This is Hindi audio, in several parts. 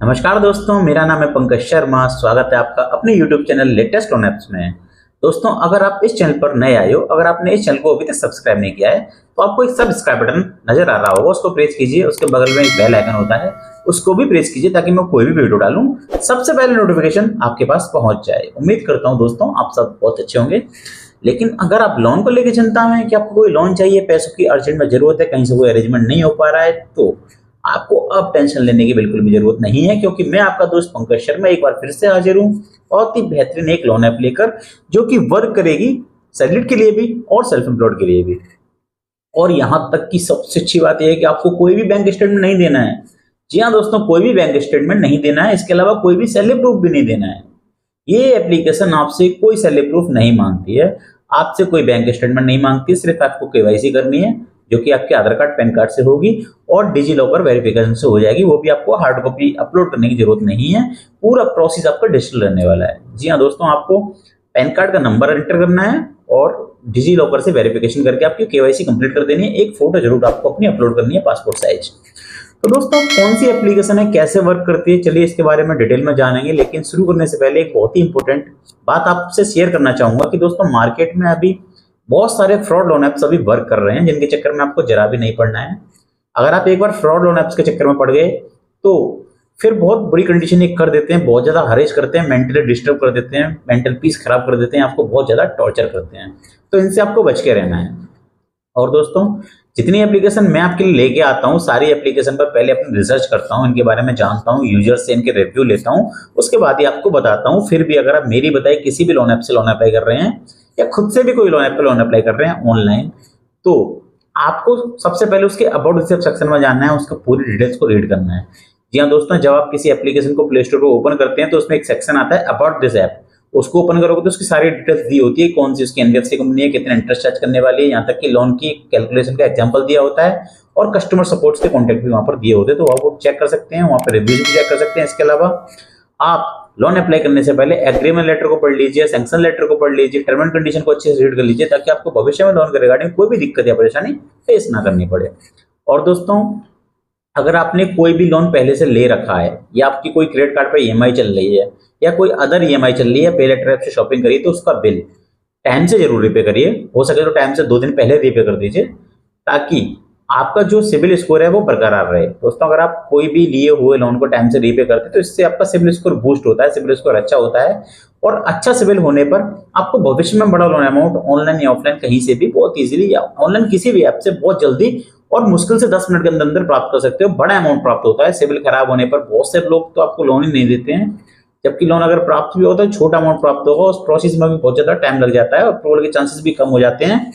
नमस्कार दोस्तों, मेरा नाम है पंकज शर्मा। स्वागत है आपका अपने YouTube channel latest on apps में। दोस्तों, अगर आप इस चैनल पर नए आए हो, अगर आपने इस चैनल को अभी तक सब्सक्राइब नहीं किया है, तो आपको एक सब्सक्राइब बटन नजर आ रहा होगा, उसको प्रेस कीजिए। उसके बगल में एक बेल आइकन होता है, उसको भी प्रेस कीजिए ताकि मैं कोई भी वीडियो डालूं सबसे पहले नोटिफिकेशन आपके पास पहुंच जाए। उम्मीद करता हूं दोस्तों आप सब बहुत अच्छे होंगे। लेकिन अगर आप लोन को लेकर चिंता में हैं कि आपको कोई लोन चाहिए, पैसों की अर्जेंट में जरूरत है, कहीं से कोई अरेंजमेंट नहीं हो पा रहा है, तो आपको अब टेंशन लेने की बिल्कुल भी जरूरत नहीं है, क्योंकि मैं आपका दोस्त पंकज शर्मा एक बार फिर से हाजिर हूँ बहुत ही बेहतरीन एक लोन ऐप लेकर, जो कि वर्क करेगी सैलरीड के लिए भी और सेल्फ एम्प्लॉयड के लिए भी। और यहां तक की सबसे अच्छी बात यह है कि आपको कोई भी बैंक स्टेटमेंट नहीं देना है। जी हाँ दोस्तों, कोई भी बैंक स्टेटमेंट नहीं देना है। इसके अलावा कोई भी सैलरी प्रूफ भी नहीं देना है। ये एप्लीकेशन आपसे कोई सैलरी प्रूफ नहीं मांगती है, आपसे कोई बैंक स्टेटमेंट नहीं मांगती। सिर्फ आपको केवाईसी करनी है, जो कि आपके आधार कार्ड पैन कार्ड से होगी और डिजी लॉकर वेरिफिकेशन से हो जाएगी। वो भी आपको हार्ड कॉपी अपलोड करने की जरूरत नहीं है, पूरा प्रोसेस आपका डिजिटल रहने वाला है। जी हाँ दोस्तों, आपको पैन कार्ड का नंबर एंटर करना है और डिजी लॉकर से वेरिफिकेशन करके आपकी केवाईसी कंप्लीट कर देनी है। एक फोटो जरूर आपको अपनी अपलोड करनी है, पासपोर्ट साइज। तो दोस्तों, कौन सी एप्लीकेशन है, कैसे वर्क करती है, चलिए इसके बारे में डिटेल में जानेंगे। लेकिन शुरू करने से पहले एक बहुत ही इंपॉर्टेंट बात आपसे शेयर करना चाहूंगा कि दोस्तों, मार्केट में अभी बहुत सारे फ्रॉड लोन ऐप्स अभी वर्क कर रहे हैं, जिनके चक्कर में आपको जरा भी नहीं पड़ना है। अगर आप एक बार फ्रॉड लोन ऐप्स के चक्कर में पड़ गए, तो फिर बहुत बुरी कंडीशन एक कर देते हैं, बहुत ज्यादा हरेज करते हैं, मेंटली डिस्टर्ब कर देते हैं, मेंटल पीस खराब कर देते हैं, आपको बहुत ज्यादा टॉर्चर करते हैं। तो इनसे आपको बच के रहना है। और दोस्तों, जितनी एप्लीकेशन मैं आपके लिए लेके आता हूँ, सारी एप्लीकेशन पर पहले अपनी रिसर्च करता हूँ, इनके बारे में जानता हूँ, यूजर्स से इनके रिव्यू लेता हूँ, उसके बाद ही आपको बताता हूँ। फिर भी अगर आप मेरी बताए किसी भी लोन ऐप से लोन अप्लाई कर रहे हैं या खुद से भी कोई लोन ऐप पे लोन अप्लाई कर रहे हैं ऑनलाइन, तो आपको सबसे पहले उसके अबाउट दिस सेक्शन में जानना है, उसका पूरी डिटेल्स को रीड करना है। जी हाँ दोस्तों, जब आप किसी एप्लीकेशन को प्ले स्टोर पर ओपन करते हैं, तो उसमें एक सेक्शन आता है अबाउट दिस ऐप। उसको ओपन करोगे तो उसकी सारी डिटेल्स दी होती है, कौन सी उसकी एनबीएफसी कंपनी है, कितना इंटरेस्ट चार्ज करने वाली है, यहाँ तक कि लोन की कैलकुलेशन का एग्जांपल दिया होता है, और कस्टमर सपोर्ट के कॉन्टैक्ट भी वहां पर दिए होते हैं, तो आप चेक कर सकते हैं, वहां पर रिव्यूज भी चेक कर सकते हैं। इसके अलावा आप लोन अप्लाई करने से पहले एग्रीमेंट लेटर को पढ़ लीजिए, सैंक्शन लेटर को पढ़ लीजिए, टर्म एंड कंडीशन को अच्छे से रीड कर लीजिए, ताकि आपको भविष्य में लोन के रिगार्डिंग कोई भी दिक्कत या परेशानी फेस ना करनी पड़े। और दोस्तों, अगर आपने कोई भी लोन पहले से ले रखा है, या आपकी कोई क्रेडिट कार्ड पे ईएमआई चल रही है, या कोई अदर ईएमआई चल रही है, पे लेटर ऐप से शॉपिंग करिए, तो उसका बिल टाइम से जरूर रीपे करिए। हो सके तो टाइम से 2 दिन पहले रीपे कर दीजिए, ताकि आपका जो सिबिल स्कोर है वो बरकरार रहे। दोस्तों, अगर आप कोई भी लिए हुए लोन को टाइम से रीपे करते हैं, तो इससे आपका सिबिल स्कोर बूस्ट होता है, सिबिल स्कोर अच्छा होता है। और अच्छा सिबिल होने पर आपको भविष्य में बड़ा लोन अमाउंट ऑनलाइन या ऑफलाइन कहीं से भी बहुत इजीली, या ऑनलाइन किसी भी ऐप से बहुत जल्दी और मुश्किल से 10 मिनट के अंदर अंदर प्राप्त कर सकते हो। बड़ा अमाउंट प्राप्त होता है। सिबिल खराब होने पर बहुत से लोग तो आपको लोन ही नहीं देते हैं, जबकि लोन अगर प्राप्त भी होता है, छोटा अमाउंट प्राप्त होगा, उस प्रोसेस में भी बहुत ज्यादा टाइम लग जाता है और अप्रूवल के चांसेस भी कम हो जाते हैं।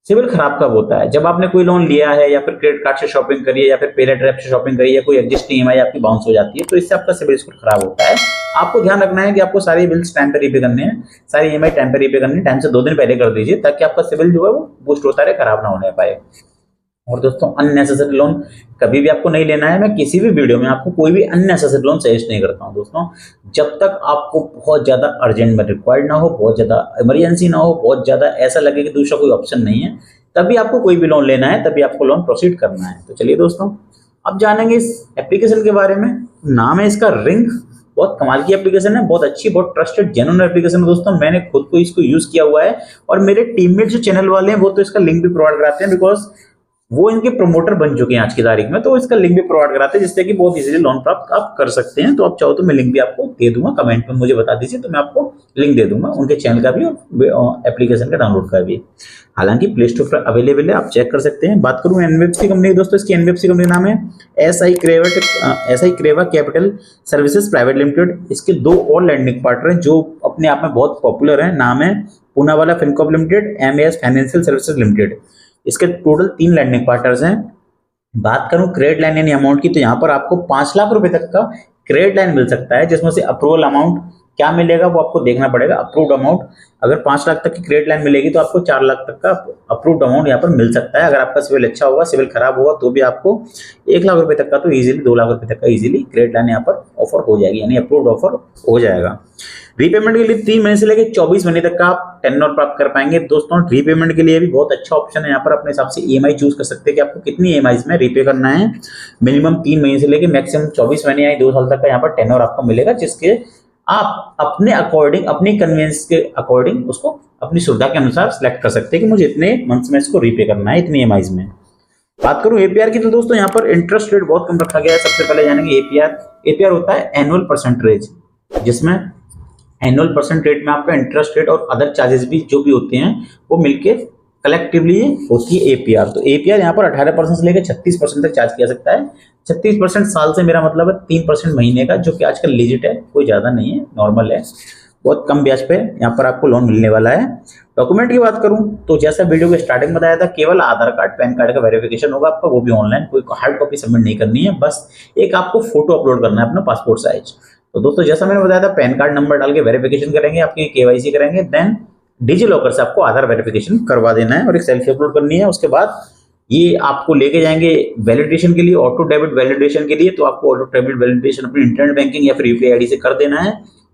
सिविल खराब कब होता है? जब आपने कोई लोन लिया है, या फिर क्रेडिट कार्ड से शॉपिंग करी है, या फिर पे लेटर ऐप से शॉपिंग करी है, कोई एग्जिस्टिंग ईएमआई आपकी बाउंस हो जाती है, तो इससे आपका सिविल स्कोर खराब होता है। आपको ध्यान रखना है कि आपको सारी बिल्स टाइम पे रीपे करने हैं, सारी ईएमआई टाइम पे रीपे करनी है, टाइम से 2 दिन पहले कर दीजिए, ताकि आपका सिविल जो है वो बूस्ट होता रहे, खराब ना होने पाए। और दोस्तों, अननेसेसरी लोन कभी भी आपको नहीं लेना है। मैं किसी भी वीडियो में आपको कोई भी अननेसेसरी लोन सजेस्ट नहीं करता हूं दोस्तों। जब तक आपको बहुत ज्यादा अर्जेंट में रिक्वायर्ड ना हो, बहुत ज्यादा इमरजेंसी ना हो, बहुत ज्यादा ऐसा लगे कि दूसरा कोई ऑप्शन नहीं है, तभी आपको कोई भी लोन लेना है, तभी आपको लोन प्रोसीड करना है। तो चलिए दोस्तों, अब जानेंगे इस एप्लीकेशन के बारे में। नाम है इसका रिंग। बहुत कमाल की एप्लीकेशन है, बहुत अच्छी, बहुत ट्रस्टेड जेन्युइन एप्लीकेशन है दोस्तों। मैंने खुद को इसको यूज किया हुआ है, और मेरे टीममेट जो चैनल वाले हैं वो तो इसका लिंक भी प्रोवाइड कराते हैं, बिकॉज वो इनके प्रमोटर बन चुके हैं आज की तारीख में। तो इसका लिंक भी प्रोवाइड कराते हैं, जिससे कि बहुत इजीली लोन प्राप्त आप कर सकते हैं। तो आप चाहो तो मैं लिंक भी आपको दे दूंगा, कमेंट में मुझे बता दीजिए, तो मैं आपको लिंक दे दूंगा उनके चैनल का भी और एप्लीकेशन का डाउनलोड का भी। हालांकि प्ले स्टोर पर अवेलेबल है, आप चेक कर सकते हैं। बात करूं एनबीएफसी कंपनी दोस्तों, इसकी एनबीएफसी कंपनी का नाम है SI Creva capital services private limited. इसके 2 और लैंडिंग पार्टनर हैं जो अपने आप में बहुत पॉपुलर है। नाम है Poonawalla Fincorp limited, MAS financial services limited. इसके टोटल 3 लैंडिंग पार्टनर्स हैं। बात करूं क्रेडिट लाइन यानी अमाउंट की, तो यहाँ पर आपको 5 लाख रुपए तक का क्रेडिट लाइन मिल सकता है, जिसमें से अप्रूवल अमाउंट क्या मिलेगा वो आपको देखना पड़ेगा। अप्रूव्ड अमाउंट, अगर 5 लाख तक की क्रेडिट लाइन मिलेगी तो आपको 4 लाख तक का अप्रूव्ड अमाउंट यहाँ पर मिल सकता है। अगर आपका सिविल अच्छा होगा, सिविल खराब होगा तो भी आपको 1 लाख रुपए तक का तो इजीली 2 लाख रुपए तक का इजीली क्रेडिट लाइन यहाँ पर ऑफर हो जाएगी, यानी अप्रूव्ड ऑफर हो जाएगा। रीपेमेंट के लिए 3 महीने से लेकर 24 महीने तक का आप टेन्योर प्राप्त कर पाएंगे। दोस्तों रीपेमेंट के लिए भी बहुत अच्छा ऑप्शन है, यहाँ पर अपने हिसाब से ईएमआई चूज कर सकते हैं कि आपको कितनी ईएमआई में रीपे करना है। मिनिमम 3 महीने से लेकर मैक्सिमम 24 महीने या 2 साल तक का यहाँ पर टेन्योर आपको मिलेगा, जिसके आप अपने अकॉर्डिंग, अपनी कन्वीनियंस के अकॉर्डिंग उसको अपनी सुविधा के अनुसार सिलेक्ट कर सकते हैं कि मुझे इतने मंथ्स में इसको रीपे करना है, इतनी ईएमआई में। बात करूं एपीआर की तो दोस्तों यहाँ पर इंटरेस्ट रेट बहुत कम रखा गया है। सबसे पहले जानेंगे एपीआर। एपीआर होता है एनुअल परसेंटेज, जिसमें एनुअल परसेंट रेट में आपका इंटरेस्ट रेट और अदर चार्जेस भी जो भी होते हैं वो मिलके कलेक्टिवली होती है एपीआर। तो एपीआर यहाँ पर 18% से लेकर 36% तक चार्ज किया सकता है। 36% साल से मेरा मतलब है 3% महीने का, जो कि आजकल लीजिट है, कोई ज्यादा नहीं है, नॉर्मल है। बहुत कम ब्याज पे यहाँ पर आपको लोन मिलने वाला है। डॉक्यूमेंट की बात करूं तो जैसा वीडियो के स्टार्टिंग बताया था, केवल आधार कार्ड पैन कार्ड का वेरिफिकेशन होगा आपका, वो भी ऑनलाइन, कोई हार्ड कॉपी सबमिट नहीं करनी है, बस एक आपको फोटो अपलोड करना है अपना पासपोर्ट साइज। तो दोस्तों जैसा मैंने बताया था, पैन कार्ड नंबर डाल के वेरिफिकेशन करेंगे, आपकी केवाईसी करेंगे, देन डिजी लॉकर से आपको आधार वेरिफिकेशन करवा देना है और एक सेल्फी अपलोड करनी है। उसके बाद ये आपको लेके जाएंगे वैलिडेशन के लिए, ऑटो डेबिट वैलिडेशन के लिए। तो आपको ऑटो डेबिट वैलिडेशन अपनी इंटरनेट बैंकिंग या फिर यूपीआई आईडी से कर देना है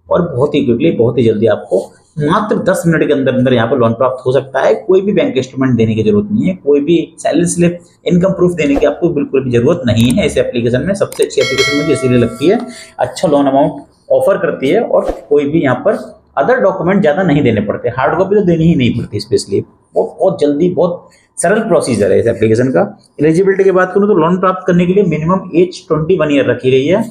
और बहुत ही क्विकली, बहुत ही जल्दी आपको मात्र 10 मिनट के अंदर अंदर यहाँ पर लोन प्राप्त हो सकता है। कोई भी बैंक स्टेटमेंट देने की जरूरत नहीं है, कोई भी सैलरी स्लिप, इनकम प्रूफ देने की आपको बिल्कुल भी जरूरत नहीं है। इस एप्लीकेशन में सबसे अच्छी एप्लीकेशन मुझे इसीलिए लगती है, अच्छा लोन अमाउंट ऑफर करती है और कोई भी यहाँ पर अदर डॉक्यूमेंट ज्यादा नहीं देने पड़ते, हार्ड कॉपी तो देनी ही नहीं पड़ती स्पेशली। वो बहुत जल्दी, बहुत सरल प्रोसीजर है इस एप्लीकेशन का। एलिजिबिलिटी की बात करूँ तो लोन प्राप्त करने के लिए मिनिमम एज 21 ईयर रखी गई है,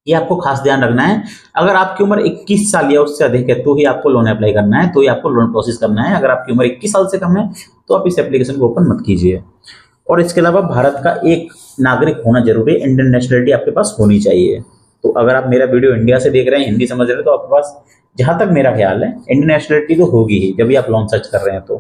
ये आपको खास ध्यान रखना है। अगर आपकी उम्र 21 साल या उससे अधिक है तो ही आपको लोन अप्लाई करना है, तो ही आपको लोन प्रोसेस करना है। अगर आपकी उम्र 21 साल से कम है तो आप इस एप्लीकेशन को ओपन मत कीजिए। और इसके अलावा भारत का एक नागरिक होना जरूरी है, इंडियन नेशनलिटी आपके पास होनी चाहिए। तो अगर आप मेरा वीडियो इंडिया से देख रहे हैं, हिंदी समझ रहे हैं, तो आपके पास, जहां तक मेरा ख्याल है, इंडियन नेशनलिटी तो होगी ही जब भी आप लोन सर्च कर रहे हैं तो।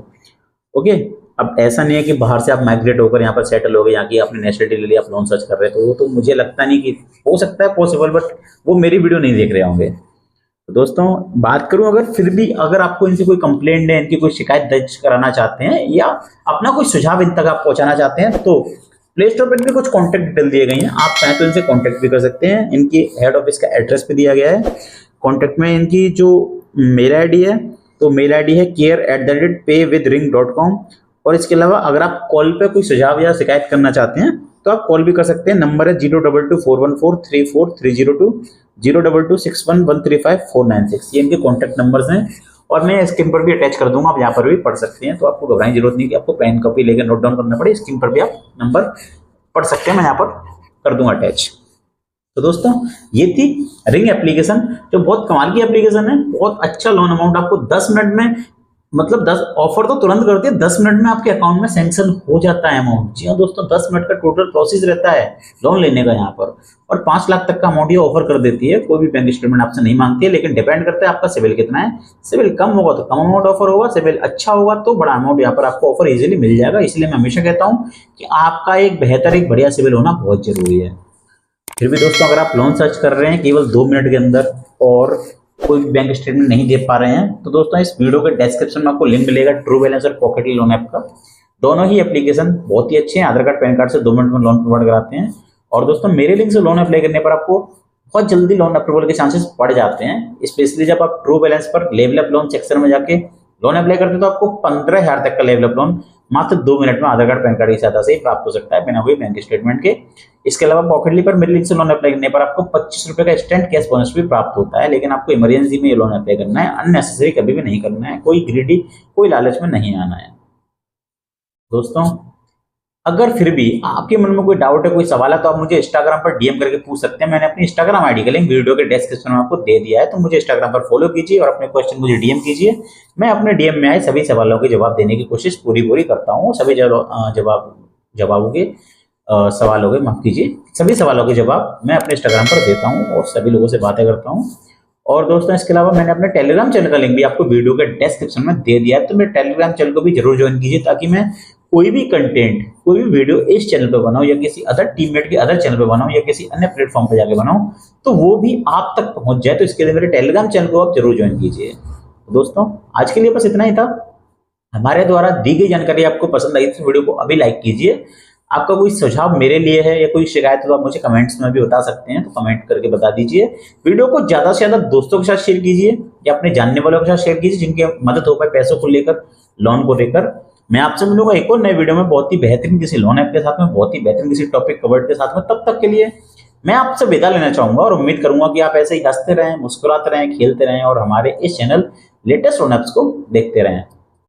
ओके, अब ऐसा नहीं है कि बाहर से आप माइग्रेट होकर यहाँ पर सेटल हो गए, यहाँ की आपने नेशनलिटी ले ली, आप लोन सर्च कर रहे हैं, तो वो तो मुझे लगता नहीं कि हो सकता है पॉसिबल, बट वो मेरी वीडियो नहीं देख रहे होंगे। तो दोस्तों बात करूं, अगर फिर भी अगर आपको इनसे कोई कंप्लेंट है, इनकी कोई शिकायत दर्ज कराना चाहते हैं या अपना कोई सुझाव इन तक आप पहुंचाना चाहते हैं, तो प्ले स्टोर पर इनके कुछ कॉन्टैक्ट डिटेल दिए गई हैं, आप चाहें तो इनसे कॉन्टैक्ट भी कर सकते हैं। इनकी हेड ऑफिस का एड्रेस भी दिया गया है कॉन्टैक्ट में। इनकी जो मेल आईडी है, तो मेल आईडी है care@paywithring.com। और इसके अलावा अगर आप कॉल पे कोई सुझाव या शिकायत करना चाहते हैं तो आप कॉल भी कर सकते हैं। नंबर है 0224143342, 02261135 ये इनके कॉन्टैक्ट नंबर्स हैं। और मैं स्क्रीन पर भी अटैच कर दूंगा, आप यहाँ पर भी पढ़ सकते हैं, तो आपको घबराने की जरूरत नहीं कि आपको पेन कॉपी लेकर नोट डाउन करना पड़े। स्क्रीन पर भी आप नंबर पढ़ सकते हैं, मैं यहाँ पर कर दूंगा अटैच। तो दोस्तों ये थी रिंग एप्लीकेशन, जो बहुत कमाल की एप्लीकेशन है। बहुत अच्छा लोन अमाउंट आपको 10 मिनट में, मतलब 10 ऑफर तो तुरंत करती है, 10 मिनट में आपके अकाउंट में सैंक्शन हो जाता है अमाउंट। जी हाँ दोस्तों, 10 मिनट का टोटल प्रोसेस रहता है लोन लेने का यहाँ पर, और 5 लाख तक का अमाउंट ये ऑफर कर देती है। कोई भी बैंक स्टेटमेंट आपसे नहीं मांगती है, लेकिन डिपेंड करता है आपका सिविल कितना है। सिविल कम होगा तो कम अमाउंट ऑफर होगा, सिविल अच्छा होगा तो बड़ा अमाउंट यहाँ पर आपको ऑफर इजीली मिल जाएगा। इसलिए मैं हमेशा कहता हूँ कि आपका एक बेहतर, एक बढ़िया सिविल होना बहुत जरूरी है। फिर भी दोस्तों अगर आप लोन सर्च कर रहे हैं केवल 2 मिनट के अंदर और कोई बैंक स्टेटमेंट नहीं दे पा रहे हैं, तो दोस्तों इस वीडियो के डिस्क्रिप्शन में आपको लिंक मिलेगा ट्रू बैलेंस और पॉकेटली लोन ऐप का। दोनों ही एप्लीकेशन बहुत ही अच्छे हैं, आधार कार्ड पैन कार्ड से 2 मिनट में लोन प्रोवाइड कराते हैं। और दोस्तों मेरे लिंक से लोन अप्लाई करने पर आपको बहुत जल्दी लोन अप्रूवल के चांसेस बढ़ जाते हैं। स्पेशली जब आप ट्रू बैलेंस पर लेवल अप लोन सेक्शन में जाके लोन अप्लाई करते हैं तो आपको 15,000 तक का लेवल अप लोन मात्र 2 मिनट में आधार कार्ड पैन कार्ड की सहायता से ही प्राप्त हो सकता है, बिना कोई बैंक स्टेटमेंट के। इसके अलावा पॉकेटली पर मेरे लिंक से लोन अप्लाई करने पर आपको 25 रुपए का इंस्टेंट कैश बोनस भी प्राप्त होता है। लेकिन आपको इमरजेंसी में ये लोन अप्लाई करना है, अननेसेसरी कभी भी नहीं करना है, कोई ग्रीडी, कोई लालच में नहीं आना है। दोस्तों अगर फिर भी आपके मन में कोई डाउट है, कोई सवाल है, तो आप मुझे इंस्टाग्राम पर डीएम करके पूछ सकते हैं। मैंने अपनी इंस्टाग्राम आईडी का लिंक वीडियो के डिस्क्रिप्शन में आपको दे दिया है, तो मुझे इंस्टाग्राम पर फॉलो कीजिए और अपने क्वेश्चन मुझे डीएम कीजिए। मैं अपने डीएम में आए सभी सवालों के जवाब देने की कोशिश पूरी करता हूँ। सभी जवाबों के सवालों के, माफ कीजिए, सभी सवालों के जवाब मैं अपने इंस्टाग्राम पर देता हूँ और सभी लोगों से बातें करता हूँ। और दोस्तों इसके अलावा मैंने अपने टेलीग्राम चैनल का लिंक भी आपको वीडियो के डिस्क्रिप्शन में दे दिया है, तो मेरे टेलीग्राम चैनल को भी जरूर ज्वाइन कीजिए, ताकि मैं कोई भी कंटेंट, कोई भी वीडियो इस चैनल पे बनाओ या किसी अदर टीममेट के अदर चैनल पे बनाओ या किसी अन्य प्लेटफॉर्म पे जाके बनाओ, तो वो भी आप तक पहुंच जाए, तो इसके लिए मेरे टेलीग्राम चैनल को आप जरूर ज्वाइन कीजिए। तो दोस्तों आज के लिए बस इतना ही था। हमारे द्वारा दी गई जानकारी आपको पसंद आई तो वीडियो को अभी लाइक कीजिए। आपका कोई सुझाव मेरे लिए है या कोई शिकायत हो तो आप मुझे कमेंट्स में भी बता सकते हैं, तो कमेंट करके बता दीजिए। वीडियो को ज्यादा से ज्यादा दोस्तों के साथ शेयर कीजिए या अपने जानने वालों के साथ शेयर कीजिए जिनकी मदद हो पाए पैसों को लेकर, लोन को लेकर। मैं आपसे मिलूंगा एक और नए वीडियो में बहुत ही बेहतरीन किसी लोन ऐप के साथ में, बहुत ही बेहतरीन किसी टॉपिक कवर्ड के साथ में। तब तक के लिए मैं आपसे विदा लेना चाहूंगा और उम्मीद करूंगा कि आप ऐसे ही हंसते रहें, मुस्कुराते रहें, खेलते रहें और हमारे इस चैनल लेटेस्ट लोन ऐप्स को देखते रहें।